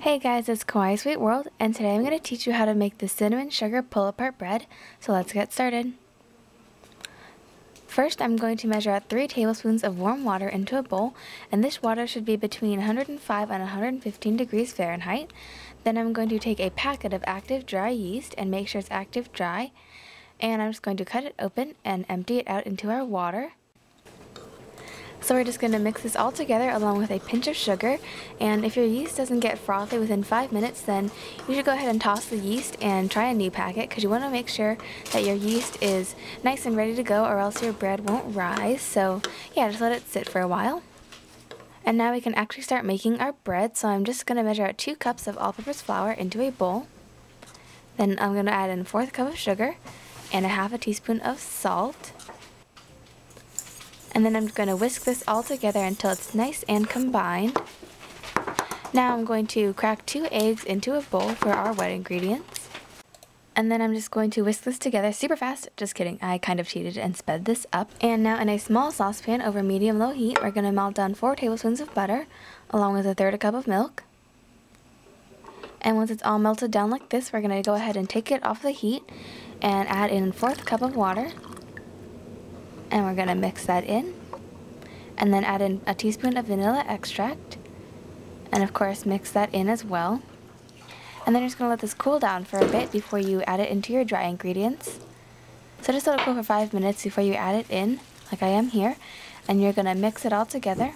Hey guys, it's Kawaiisweetworld, and today I'm going to teach you how to make the cinnamon sugar pull-apart bread, so let's get started. First, I'm going to measure out 3 tablespoons of warm water into a bowl, and this water should be between 105 and 115 degrees Fahrenheit. Then I'm going to take a packet of active dry yeast and make sure it's active dry, and I'm just going to cut it open and empty it out into our water. So we're just going to mix this all together along with a pinch of sugar, and if your yeast doesn't get frothy within 5 minutes, then you should go ahead and toss the yeast and try a new packet, because you want to make sure that your yeast is nice and ready to go, or else your bread won't rise. So yeah, just let it sit for a while. And now we can actually start making our bread. So I'm just going to measure out 2 cups of all-purpose flour into a bowl. Then I'm going to add in a 1/4 cup of sugar and a 1/2 teaspoon of salt. And then I'm going to whisk this all together until it's nice and combined. Now I'm going to crack 2 eggs into a bowl for our wet ingredients. And then I'm just going to whisk this together super fast. Just kidding, I kind of cheated and sped this up. And now in a small saucepan over medium-low heat, we're going to melt down 4 tablespoons of butter along with 1/3 cup of milk. And once it's all melted down like this, we're going to go ahead and take it off the heat and add in 1/4 cup of water. And we're going to mix that in, and then add in a teaspoon of vanilla extract, and of course mix that in as well. And then you're just going to let this cool down for a bit before you add it into your dry ingredients. So just let it cool for 5 minutes before you add it in, like I am here, and you're going to mix it all together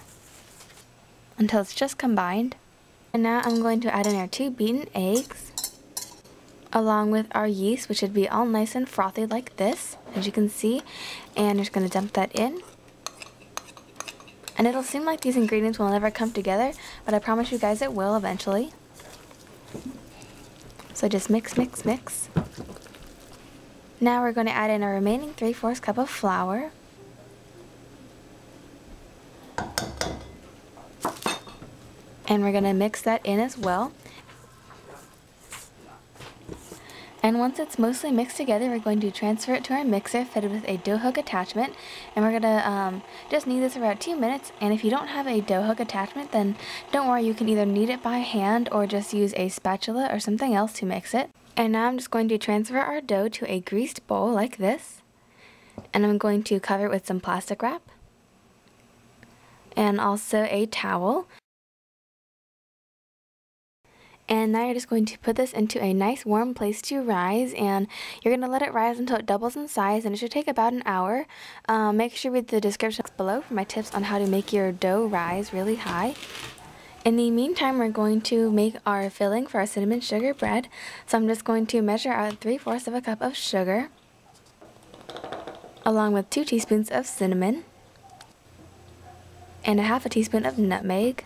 until it's just combined. And now I'm going to add in our 2 beaten eggs, along with our yeast, which should be all nice and frothy like this, as you can see. And you're just going to dump that in. And it'll seem like these ingredients will never come together, but I promise you guys it will eventually. So just mix, mix, mix. Now we're going to add in our remaining 3/4 cup of flour. And we're going to mix that in as well. And once it's mostly mixed together, we're going to transfer it to our mixer fitted with a dough hook attachment, and we're going to just knead this for about 2 minutes. And if you don't have a dough hook attachment, then don't worry, you can either knead it by hand or just use a spatula or something else to mix it. And now I'm just going to transfer our dough to a greased bowl like this, and I'm going to cover it with some plastic wrap and also a towel. And now you're just going to put this into a nice warm place to rise, and you're going to let it rise until it doubles in size, and it should take about an hour. Make sure you read the descriptions below for my tips on how to make your dough rise really high. In the meantime, we're going to make our filling for our cinnamon sugar bread. So I'm just going to measure out 3/4 cup of sugar, along with 2 teaspoons of cinnamon, and a 1/2 teaspoon of nutmeg.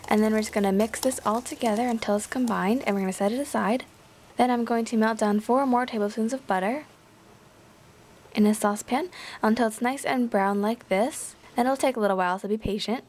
And then we're just going to mix this all together until it's combined, and we're going to set it aside. Then I'm going to melt down 4 more tablespoons of butter in a saucepan until it's nice and brown like this. And it'll take a little while, so be patient.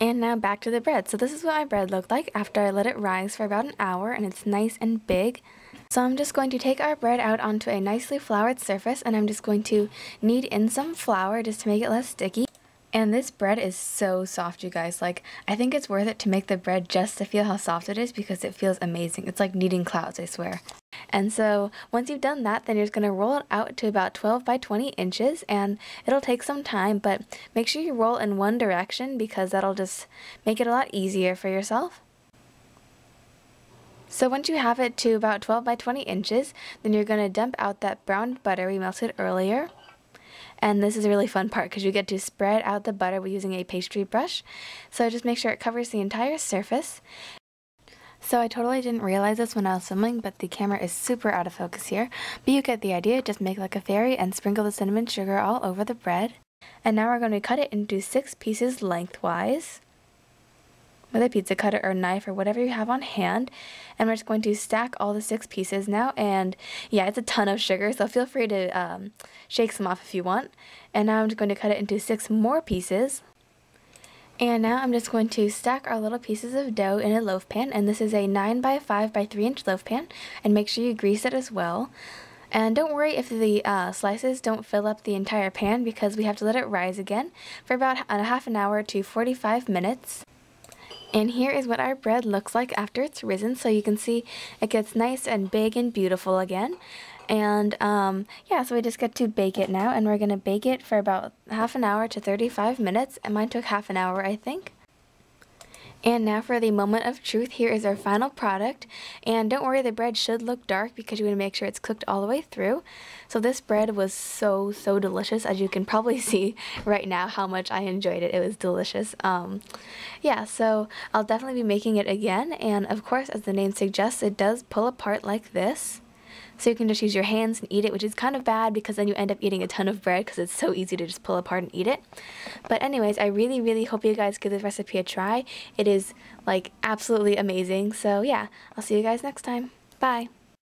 And now back to the bread. So this is what my bread looked like after I let it rise for about an hour, and it's nice and big. So I'm just going to take our bread out onto a nicely floured surface, and I'm just going to knead in some flour just to make it less sticky. And this bread is so soft, you guys. Like, I think it's worth it to make the bread just to feel how soft it is, because it feels amazing. It's like kneading clouds, I swear. And so once you've done that, then you're just going to roll it out to about 12 by 20 inches, and it'll take some time, but make sure you roll in one direction, because that'll just make it a lot easier for yourself. So once you have it to about 12 by 20 inches, then you're going to dump out that browned butter we melted earlier. And this is a really fun part, because you get to spread out the butter using a pastry brush. So just make sure it covers the entire surface. So I totally didn't realize this when I was filming, but the camera is super out of focus here. But you get the idea. Just make like a fairy and sprinkle the cinnamon sugar all over the bread. And now we're going to cut it into 6 pieces lengthwise with a pizza cutter or knife or whatever you have on hand. And we're just going to stack all the 6 pieces now. And yeah, it's a ton of sugar, so feel free to shake some off if you want. And now I'm just going to cut it into 6 more pieces. And now I'm just going to stack our little pieces of dough in a loaf pan. And this is a 9 by 5 by 3 inch loaf pan. And make sure you grease it as well. And don't worry if the slices don't fill up the entire pan, because we have to let it rise again for about a half an hour to 45 minutes. And here is what our bread looks like after it's risen. So you can see it gets nice and big and beautiful again. And yeah, so we just get to bake it now, and we're going to bake it for about half an hour to 35 minutes, and mine took half an hour, I think. And now for the moment of truth. Here is our final product, and don't worry, the bread should look dark because you want to make sure it's cooked all the way through. So this bread was so delicious, as you can probably see right now how much I enjoyed it. It was delicious. Yeah, so I'll definitely be making it again, and of course, as the name suggests, it does pull apart like this. So you can just use your hands and eat it, which is kind of bad because then you end up eating a ton of bread because it's so easy to just pull apart and eat it. But anyways, I really hope you guys give this recipe a try. It is like absolutely amazing. So yeah, I'll see you guys next time. Bye!